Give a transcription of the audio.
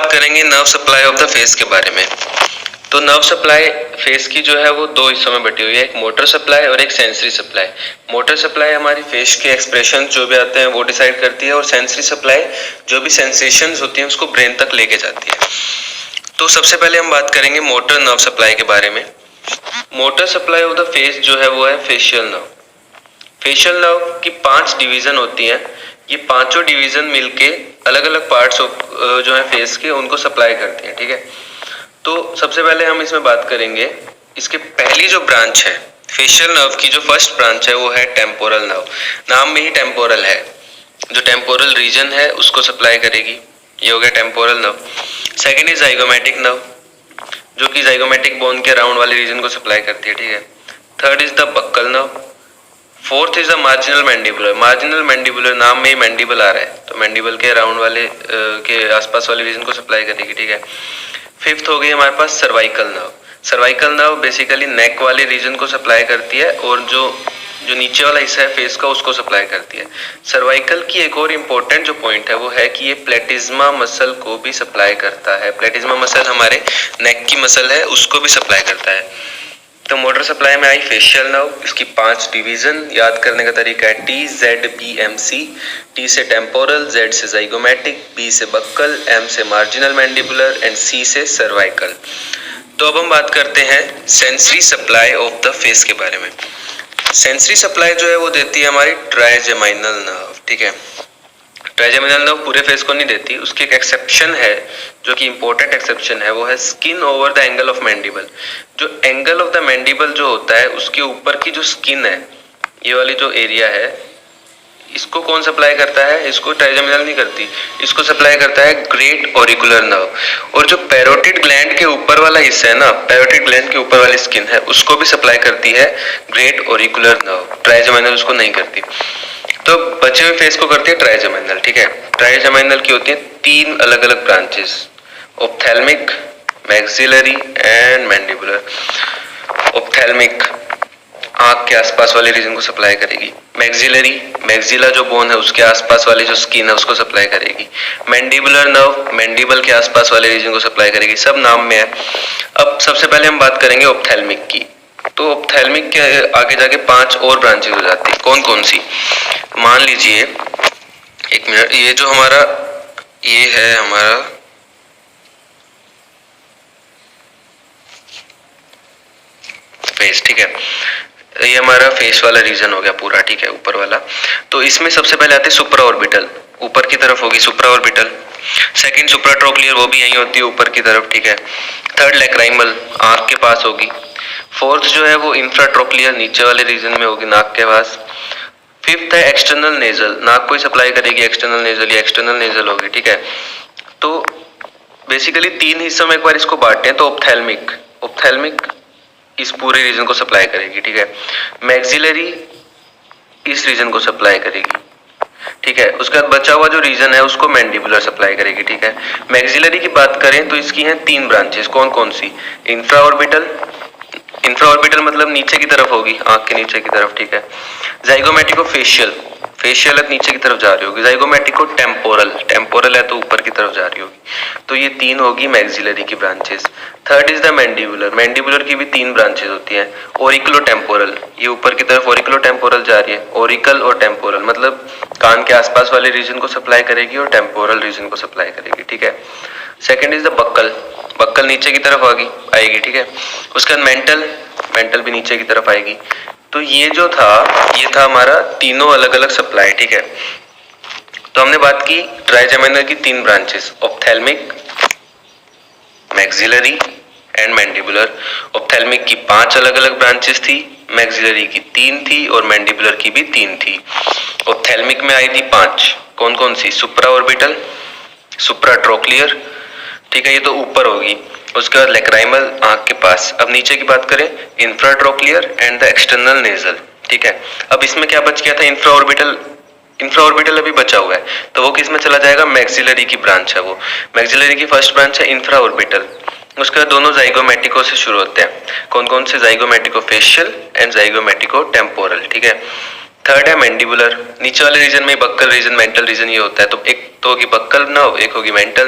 बात करेंगे nerve supply of the face के बारे में। तो नर्व सप्लाई फेस की जो है वो दो हिस्सों में बटी हुई है, एक मोटर सप्लाई और एक सेंसरी सप्लाई। मोटर सप्लाई हमारी फेस के एक्सप्रेशन जो भी आते हैं वो डिसाइड करती है, और सेंसरी सप्लाई जो भी सेंसेशंस होती हैं उसको ब्रेन तक लेके जाती है। तो सबसे पहले हम बात करेंगे मोटर नर्व सप्लाई के बारे में। Motor supply of the face जो है वो है फेशियल नर्व। फेशियल नर्व की 5 डिवीजन होती हैं। ये पांचों डिवीजन मिलके अलग अलग पार्ट्स जो है फेस के उनको सप्लाई करती हैं, ठीक है। तो सबसे पहले हम इसमें बात करेंगे, इसके पहली जो ब्रांच है फेशियल नर्व की, जो फर्स्ट ब्रांच है वो है टेम्पोरल नर्व। नाम में ही टेम्पोरल है, जो टेम्पोरल रीजन है उसको सप्लाई करेगी, ये हो गया temporal nerve. Second is zygomatic nerve, जो कि जाइगोमेटिक बोन के अराउंड वाले रीजन को सप्लाई करती है, ठीक है। Third is the buckle nerve. Fourth is the marginal mandibular. Marginal mandibular, नाम में ही मैंडिबल आ रहा है तो मैंडिबल के अराउंड वाले के आसपास वाले रीजन को सप्लाई करेगी, ठीक है। फिफ्थ हो गई हमारे पास cervical nerve. Cervical nerve basically neck वाले रीजन को सप्लाई करती है, और जो नीचे वाला हिस्सा है फेस का उसको सप्लाई करती है। सर्वाइकल की एक और इम्पोर्टेंट जो पॉइंट है वो है कि ये प्लेटिज्मा मसल को भी सप्लाई करता है। प्लेटिज्मा मसल हमारे नेक की मसल है, उसको भी सप्लाई करता है। तो मोटर सप्लाई में आई फेशियल नर्व, इसकी 5 डिवीजन। याद करने का तरीका है T Z B M C. T से टेम्पोरल, जेड से जाइगोमेटिक, बी से बक्कल, एम से मार्जिनल मैंडिबुलर एंड सी से सर्वाइकल। तो अब हम बात करते हैं sensory supply of the face के बारे में। सेंसरी सप्लाई जो है वो देती है हमारी ट्राइजेमाइनल नर्व, ठीक है। ट्राइजेमिनल नर्व पूरे फेस को नहीं देती, उसकी एक एक्सेप्शन है जो कि इंपॉर्टेंट एक्सेप्शन है, वो है skin over the angle of mandible. जो एंगल ऑफ द मैंडिबल जो होता है उसके ऊपर की जो स्किन है, ये वाली जो एरिया है, इसको कौन सप्लाई करता है? इसको ट्राइजेमिनल नहीं करती, इसको सप्लाई करता है ग्रेट ऑरिकुलर नर्व। और जो पैरोटिड ग्लैंड के ऊपर वाला हिस्सा है ना, पैरोटिड ग्लैंड के ऊपर वाली स्किन है, उसको भी सप्लाई करती है ग्रेट ऑरिकुलर नर्व। ट्राइजेमिनल उसको नहीं करती। तो बचे हुए फेस को करती है ट्राइजेमिनल, ठीक है। ट्राइजेमिनल की होती है 3 अलग अलग branches, ophthalmic, maxillary and mandibular. Ophthalmic आंख के आसपास वाले रीजन को सप्लाई करेगी। मैक्सिलरी, मैक्सिला जो बोन है उसके आसपास वाली जो स्किन है उसको सप्लाई करेगी। मैंडिबुलर नर्व, मैंडिबल के आसपास वाले रीजन को सप्लाई करेगी। सब नाम में है। अब सबसे पहले हम बात करेंगे ऑप्थेल्मिक की। तो ऑप्थेल्मिक के आगे जाके 5 और ब्रांचेस हो जाती है। कौन कौन सी? मान लीजिए, एक मिनट, ये जो हमारा ये है हमारा फेस, ठीक है। ये हमारा फेस वाला रीजन हो गया पूरा, ठीक है, ऊपर वाला। तो इसमें सबसे पहले आते हैं सुप्रा ऑर्बिटल, ऊपर की तरफ होगी सुप्रा ऑर्बिटल। सेकंड सुप्राट्रोक्लियर, वो भी यही होती है ऊपर की तरफ, ठीक है। थर्ड लैक्राइमल, आंख के पास होगी। फोर्थ जो है वो इंफ्राट्रोक्लियर, नीचे वाले रीजन में होगी, नाक के पास। फिफ्थ है एक्सटर्नल नेजल, नाक को ही सप्लाई करेगी एक्सटर्नल नेजल, या एक्सटर्नल नेजल होगी, ठीक है। तो बेसिकली 3 हिस्सों में एक बार इसको बांटते हैं। तो ऑप्थेल्मिक, ऑप्थेल्मिक इस पूरे रीजन को सप्लाई करेगी, ठीक है। मैक्सिलरी इस रीजन को सप्लाई करेगी, ठीक है। उसके बाद बचा हुआ जो रीजन है उसको मैंडिबुलर सप्लाई करेगी, ठीक है। मैक्सिलरी की बात करें तो इसकी हैं 3 ब्रांचेस। कौन कौन सी? इंफ्रा ऑर्बिटल, इंफ्रा ऑर्बिटल मतलब नीचे की तरफ होगी, आंख के नीचे की तरफ, ठीक है। जाइगोमेटिको फेशियल, फेशियल है नीचे की तरफ जा रही होगी। जाइगोमेटिको टेम्पोरल, टेम्पोरल है तो ऊपर की तरफ जा रही होगी। तो ये 3 होगी मैक्सिलरी की branches. Third is the mandibular, mandibular की भी 3 ब्रांचेस होती हैं। ओरिकुलो टेम्पोरल, ये ऊपर की तरफ ओरिकुलो टेम्पोरल जा रही है। ओरिकल और टेम्पोरल मतलब कान के आसपास वाले रीजन को सप्लाई करेगी और टेम्पोरल रीजन को सप्लाई करेगी, ठीक है। Second is the buccal, buccal नीचे की तरफ आएगी, ठीक है। उसके बाद मेंटल, मेंटल भी नीचे की तरफ आएगी। तो ये जो था, ये था हमारा तीनों अलग अलग सप्लाई, ठीक है। तो हमने बात की ट्राइजेमिनल की 3 branches, ophthalmic, maxillary and mandibular. Ophthalmic की 5 अलग अलग ब्रांचेस थी, मैक्सिलरी की 3 थी और मैंडिबुलर की भी 3 थी। ऑप्थेल्मिक में आई थी 5, कौन कौन सी? सुप्रा ऑर्बिटल, सुप्राट्रोक्लियर, ठीक है, ये तो ऊपर होगी। उसके बाद लैक्राइमल, आंख के पास। अब नीचे की बात करें, इंफ्राट्रोक्लियर एंड द एक्सटर्नल नेजल, ठीक है। अब इसमें क्या बच गया था? इंफ्रा ऑर्बिटल, इंफ्रा ऑर्बिटल अभी बचा हुआ है, तो वो किस में चला जाएगा? मैक्सिलरी की ब्रांच है वो। मैक्सिलरी की फर्स्ट ब्रांच है इंफ्रा ऑर्बिटल। उसके बाद दोनों जाइगोमेटिको से शुरू होते हैं। कौन कौन से? जाइगोमेटिको फेशियल एंड जाइगोमेटिको टेम्पोरल, ठीक है। थर्ड है मैंडिबुलर, नीचे वाले रीजन में बक्कल रीजन, मेंटल रीजन ये होता है। तो एक तो होगी बक्कल नर्व, एक होगी मेंटल